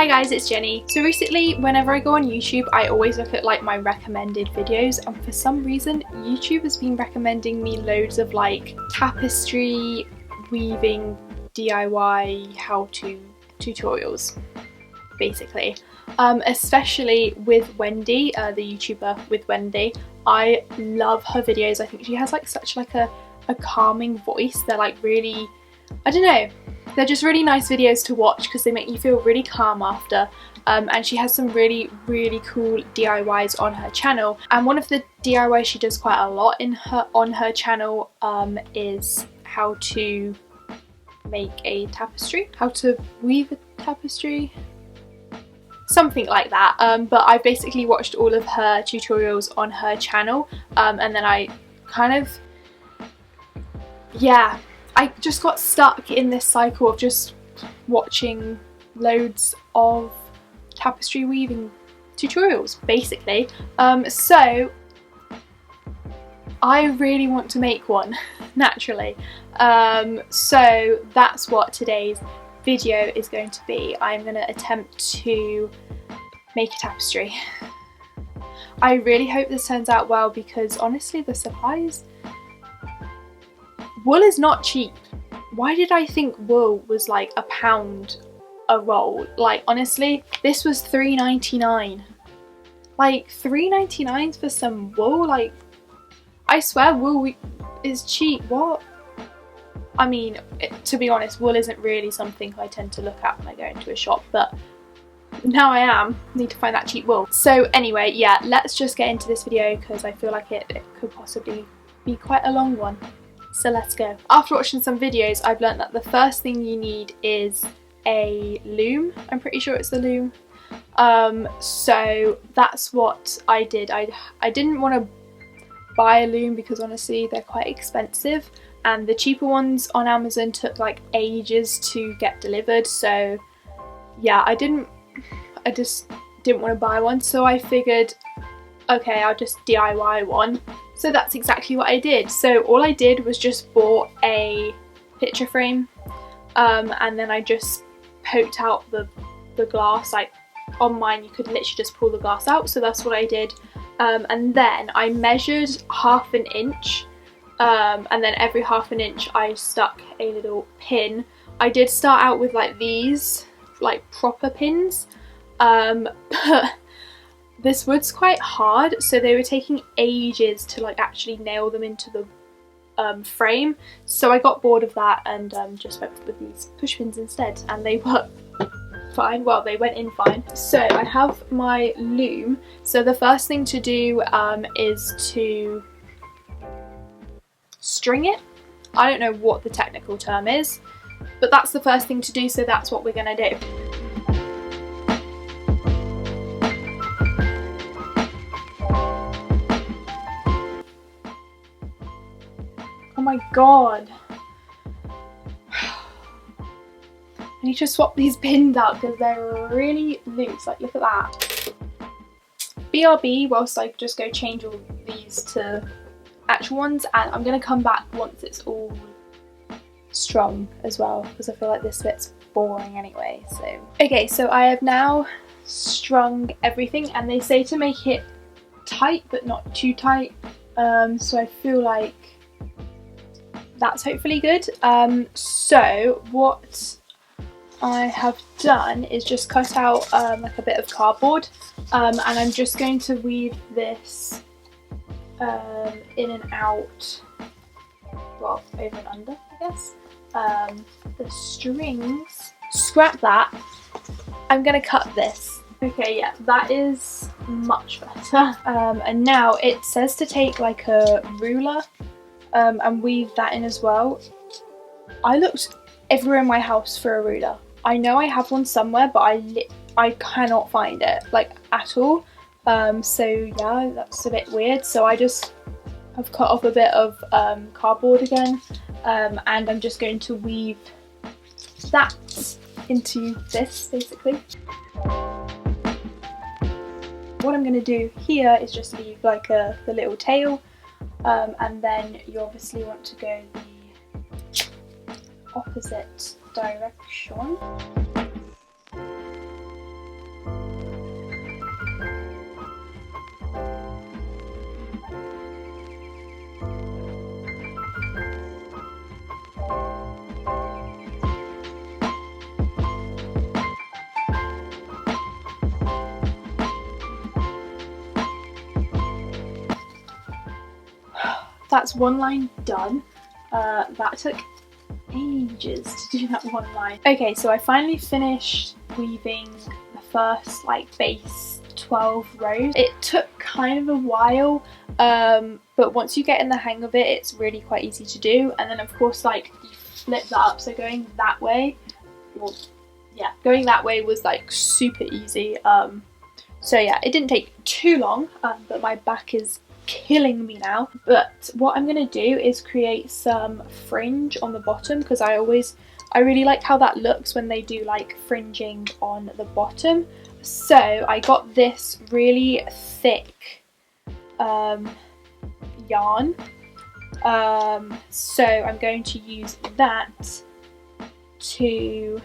Hi guys, it's Jenny. So recently, whenever I go on YouTube, I always look at like my recommended videos, and for some reason YouTube has been recommending me loads of like tapestry, weaving, DIY, how-to tutorials, basically. Especially with Wendy, the YouTuber with Wendy. I love her videos. I think she has like such like a calming voice. They're like really, I don't know, they're just really nice videos to watch because they make you feel really calm after. And she has some really cool DIYs on her channel, and one of the DIYs she does quite a lot on her channel is how to make a tapestry, how to weave a tapestry, something like that. But I basically watched all of her tutorials on her channel, and then I kind of, yeah, I just got stuck in this cycle of just watching loads of tapestry weaving tutorials, basically. So I really want to make one, naturally. So that's what today's video is going to be. I'm going to attempt to make a tapestry. I really hope this turns out well because honestly the supplies, wool is not cheap. Why did I think wool was like £1 a roll? Like honestly, this was $3.99. Like $3.99 for some wool? Like I swear wool is cheap. What? I mean, to be honest, wool isn't really something I tend to look at when I go into a shop, but now I am. Need to find that cheap wool. So anyway, yeah, let's just get into this video because I feel like it could possibly be quite a long one. So let's go. After watching some videos, I've learned that the first thing you need is a loom. I'm pretty sure it's the loom. So that's what I did. I didn't want to buy a loom because honestly they're quite expensive, and the cheaper ones on Amazon took like ages to get delivered. So yeah, I just didn't want to buy one, so I figured, okay, I'll just DIY one. So that's exactly what I did. So all I did was just bought a picture frame, and then I just poked out the glass. Like on mine you could literally just pull the glass out, so that's what I did. And then I measured ½ an inch, and then every ½ an inch I stuck a little pin. I did start out with like these, like proper pins, but this wood's quite hard, so they were taking ages to like actually nail them into the frame. So I got bored of that and just went with these push pins instead, and they worked fine. Well, they went in fine. So I have my loom. So the first thing to do is to string it. I don't know what the technical term is, but that's the first thing to do, so that's what we're gonna do. Oh my god. I need to swap these pins out because they're really loose. Like, look at that. BRB whilst I just go change all these to actual ones, and I'm going to come back once it's all strung as well because I feel like this bit's boring anyway. So okay, so I have now strung everything, and they say to make it tight but not too tight. So I feel like that's hopefully good. So what I have done is just cut out like a bit of cardboard, and I'm just going to weave this in and out, well, over and under, I guess. The strings, scrap that. I'm gonna cut this. Okay, yeah, that is much better. And now it says to take like a ruler and weave that in as well. I looked everywhere in my house for a ruler. I know I have one somewhere, but I cannot find it, like, at all. So yeah, that's a bit weird. So I just have cut off a bit of cardboard again, and I'm just going to weave that into this, basically. What I'm going to do here is just leave like the little tail, and then you obviously want to go the opposite direction. that's one line done. That took ages to do that one line. Okay, so I finally finished weaving the first like base 12 rows. It took kind of a while, but once you get in the hang of it, it's really quite easy to do. And then of course, like, you flip that up, so going that way, well, yeah, going that way was like super easy. So yeah, it didn't take too long, but my back is killing me now. But what I'm gonna do is create some fringe on the bottom, because I really like how that looks when they do like fringing on the bottom. So I got this really thick yarn, so I'm going to use that to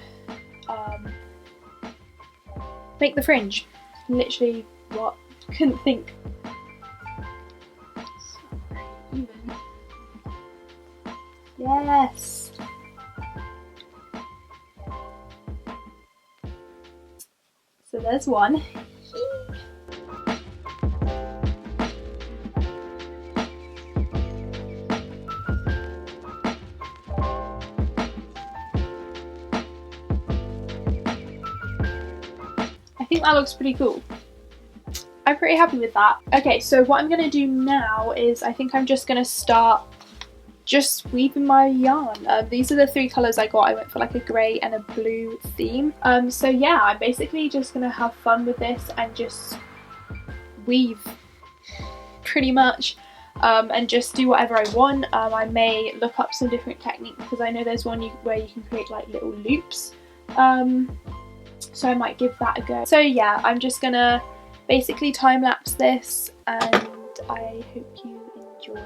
make the fringe. Literally, what? Couldn't think. Even. Yes. So there's one. I think that looks pretty cool. I'm pretty happy with that. Okay, so what I'm gonna do now is I think I'm just gonna start just weaving my yarn. These are the three colours I got. I went for like a grey and a blue theme. So yeah, I'm basically just gonna have fun with this and just weave pretty much, and just do whatever I want. I may look up some different techniques, because I know there's one where you can create like little loops. So I might give that a go. So yeah, I'm just gonna basically time lapse this, and I hope you enjoy.